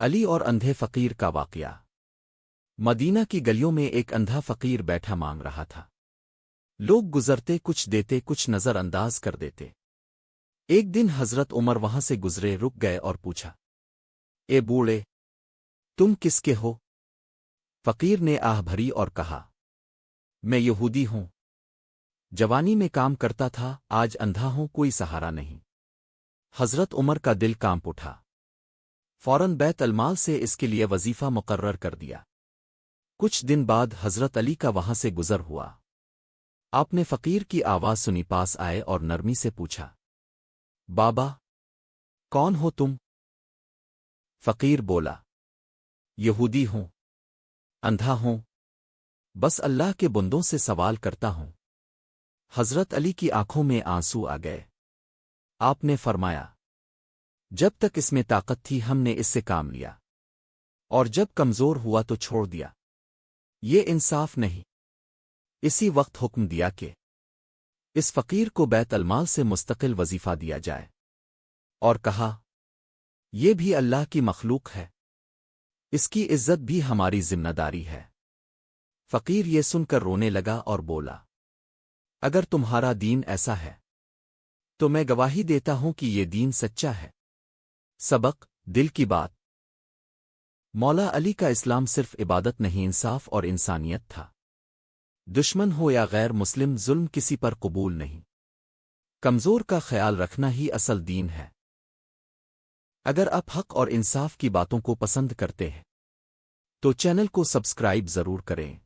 علی اور اندھے فقیر کا واقعہ۔ مدینہ کی گلیوں میں ایک اندھا فقیر بیٹھا مانگ رہا تھا۔ لوگ گزرتے کچھ دیتے کچھ نظر انداز کر دیتے۔ ایک دن حضرت عمر وہاں سے گزرے، رک گئے اور پوچھا، اے بوڑھے، تم کس کے ہو؟ فقیر نے آہ بھری اور کہا، میں یہودی ہوں، جوانی میں کام کرتا تھا، آج اندھا ہوں، کوئی سہارا نہیں۔ حضرت عمر کا دل کانپ اٹھا، فوراً بیت المال سے اس کے لیے وظیفہ مقرر کر دیا۔ کچھ دن بعد حضرت علی کا وہاں سے گزر ہوا۔ آپ نے فقیر کی آواز سنی، پاس آئے اور نرمی سے پوچھا، بابا، کون ہو تم؟ فقیر بولا، یہودی ہوں، اندھا ہوں، بس اللہ کے بندوں سے سوال کرتا ہوں۔ حضرت علی کی آنکھوں میں آنسو آ گئے۔ آپ نے فرمایا، جب تک اس میں طاقت تھی ہم نے اس سے کام لیا، اور جب کمزور ہوا تو چھوڑ دیا۔ یہ انصاف نہیں۔ اسی وقت حکم دیا کہ اس فقیر کو بیت المال سے مستقل وظیفہ دیا جائے، اور کہا، یہ بھی اللہ کی مخلوق ہے، اس کی عزت بھی ہماری ذمہ داری ہے۔ فقیر یہ سن کر رونے لگا اور بولا، اگر تمہارا دین ایسا ہے تو میں گواہی دیتا ہوں کہ یہ دین سچا ہے۔ سبق: دل کی بات۔ مولا علی کا اسلام صرف عبادت نہیں، انصاف اور انسانیت تھا۔ دشمن ہو یا غیر مسلم، ظلم کسی پر قبول نہیں۔ کمزور کا خیال رکھنا ہی اصل دین ہے۔ اگر آپ حق اور انصاف کی باتوں کو پسند کرتے ہیں تو چینل کو سبسکرائب ضرور کریں۔